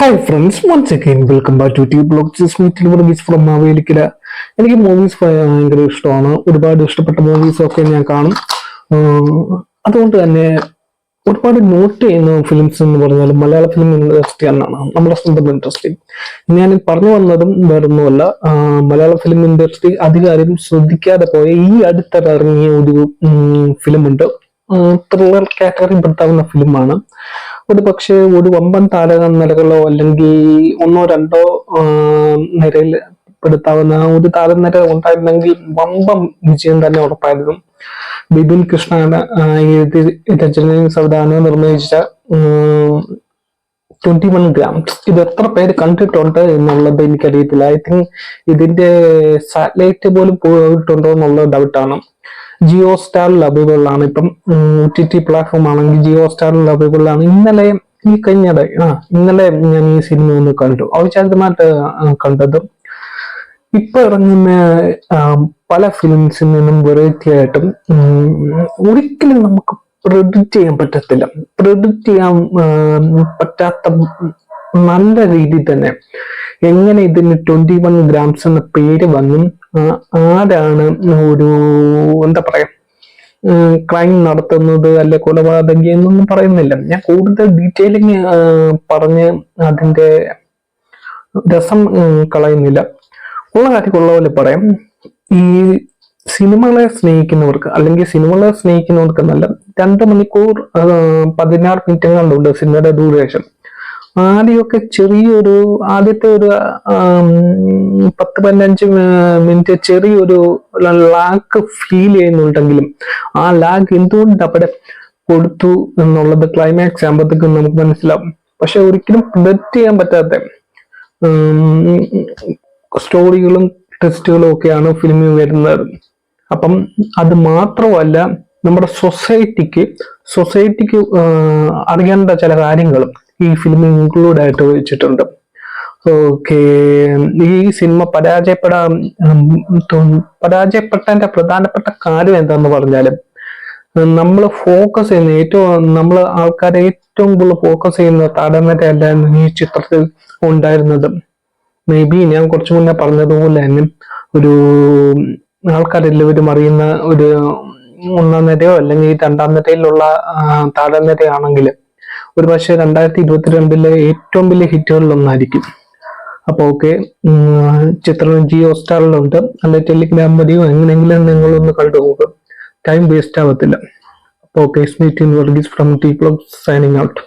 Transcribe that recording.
Hi friends, once again welcome back to T blog meet from Mavelikkara. എനിക്ക് movies ഭയങ്കര ഇഷ്ടമാണ്. ഒരുപാട് ഇഷ്ടപ്പെട്ട മൂവീസ് ഒക്കെ ഞാൻ കാണും. അതുകൊണ്ട് തന്നെ ഒരുപാട് നോട്ട് ചെയ്യുന്ന ഫിലിംസ് എന്ന് പറഞ്ഞാൽ മലയാള ഫിലിം ഇൻഡസ്ട്രി എന്നാണ്, നമ്മുടെ സ്വന്തം ഇൻഡസ്ട്രി. ഞാൻ പറഞ്ഞു വന്നതും വേറൊന്നുമല്ല, മലയാള ഫിലിം ഇൻഡസ്ട്രി അധികാരം ശ്രദ്ധിക്കാതെ പോയ ഈ അടുത്തിറങ്ങിയ ഒരു ഫിലിമുണ്ട്. ത്രില്ലർ കാറ്റഗറി പെടുത്താവുന്ന ഫിലിമാണ്. ഒരു പക്ഷേ ഒരു വമ്പൻ താരക നിരകളോ അല്ലെങ്കിൽ ഒന്നോ രണ്ടോ നിരയിൽ പെടുത്താവുന്ന ഒരു താരനിര ഉണ്ടായിരുന്നെങ്കിൽ വമ്പം വിജയം തന്നെ ഉറപ്പായിരുന്നു. ബിപിൻ കൃഷ്ണ രചനയും സംവിധാനവും നിർവഹിച്ച 21 ഗ്രാംസ്. ഇത് എത്ര പേര് കണ്ടിട്ടുണ്ട് എന്നുള്ളത് എനിക്കറിയത്തില്ല. ഐ തിങ്ക് ഇതിന്റെ സാറ്റലൈറ്റ് പോലും പോയിട്ടുണ്ടോ എന്നുള്ള ഡൗട്ടാണ്. ജിയോ സ്റ്റാറിൽ അവൈലബിൾ ആണ്. ഇപ്പം OTT പ്ലാറ്റ്ഫോം ആണെങ്കിൽ ജിയോ സ്റ്റാറിൽ അവൈലബിൾ ആണ്. ഇന്നലെ ഞാൻ ഈ സിനിമ ഒന്ന് കണ്ടു, അവിചാരിതമായിട്ട് കണ്ടത്. ഇപ്പൊ ഇറങ്ങുന്ന പല ഫിലിംസിൽ നിന്നും വെറൈറ്റി ആയിട്ടും ഒരിക്കലും നമുക്ക് പ്രെഡിക്റ്റ് ചെയ്യാൻ പറ്റത്തില്ല. പ്രെഡിക്റ്റ് ചെയ്യാൻ പറ്റാത്ത നല്ല രീതിയിൽ തന്നെ എങ്ങനെ ഇതിന് 21 ഗ്രാംസ് എന്ന പേര് വന്നും, ആരാണ് ഒരു എന്താ പറയാ ക്രൈം നടത്തുന്നത് അല്ലെ കൊലപാതകി എന്നൊന്നും പറയുന്നില്ല. ഞാൻ കൂടുതൽ ഡീറ്റെയിലിങ് പറഞ്ഞ് അതിന്റെ രസം കളയുന്നില്ല. ഉള്ള കാര്യമുള്ള പോലെ പറയാം. ഈ സിനിമകളെ സ്നേഹിക്കുന്നവർക്ക് അല്ലെങ്കിൽ സിനിമകളെ സ്നേഹിക്കുന്നവർക്ക് 2 മണിക്കൂർ 16 മിനിറ്റുകളുണ്ട് സിനിമയുടെ ഡ്യൂറേഷൻ. ആദ്യമൊക്കെ ആദ്യത്തെ ഒരു 10-15 മിനിറ്റ് ചെറിയൊരു ലാഗ് ഫീൽ ചെയ്യുന്നുണ്ടെങ്കിലും ആ ലാഗ് എന്തുകൊണ്ട് അവിടെ കൊടുത്തു എന്നുള്ളത് ക്ലൈമാക്സ് ആകുമ്പോഴത്തേക്കും നമുക്ക് മനസ്സിലാവും. പക്ഷെ ഒരിക്കലും പ്രെഡിക്റ്റ് ചെയ്യാൻ പറ്റാത്ത സ്റ്റോറികളും ടെസ്റ്റുകളും ഒക്കെയാണ് ഫിലിമിൽ വരുന്നത്. അപ്പം അത് മാത്രമല്ല, നമ്മുടെ സൊസൈറ്റിക്ക് അറിയേണ്ട ചില കാര്യങ്ങളും ഈ ഫിലിമിൽ ഇൻക്ലൂഡ് ആയിട്ട് വെച്ചിട്ടുണ്ട്. ഓക്കെ, ഈ സിനിമ പരാജയപ്പെട്ടതിന്റെ പ്രധാനപ്പെട്ട കാര്യം എന്താന്ന് പറഞ്ഞാലും, നമ്മൾ ഫോക്കസ് ചെയ്യുന്ന നമ്മൾ ആൾക്കാരെ ഏറ്റവും കൂടുതൽ ഫോക്കസ് ചെയ്യുന്ന താരനിരയല്ലായിരുന്നു ഈ ചിത്രത്തിൽ ഉണ്ടായിരുന്നത്. മേ ബി ഞാൻ കുറച്ചു മുന്നേ പറഞ്ഞതുപോലെ തന്നെ ഒരു ആൾക്കാരെല്ലാവരും അറിയുന്ന ഒരു 1ാം നിരയോ അല്ലെങ്കിൽ 2ാം നിരയിലുള്ള താരനിരയാണെങ്കിൽ ഒരു പക്ഷേ 2022 ഏറ്റവും വലിയ ഹിറ്റുകളിലൊന്നായിരിക്കും. അപ്പൊ ഓക്കെ, ചിത്രം ജിയോ സ്റ്റാറിലുണ്ട്, അല്ലെ ടെലിഗ്രാം വഴിയോ എങ്ങനെയെങ്കിലും നിങ്ങളൊന്ന് കണ്ടു നോക്കുക. ടൈം വേസ്റ്റ് ആവത്തില്ല. അപ്പൊ okay, Varghese from T blog signing out.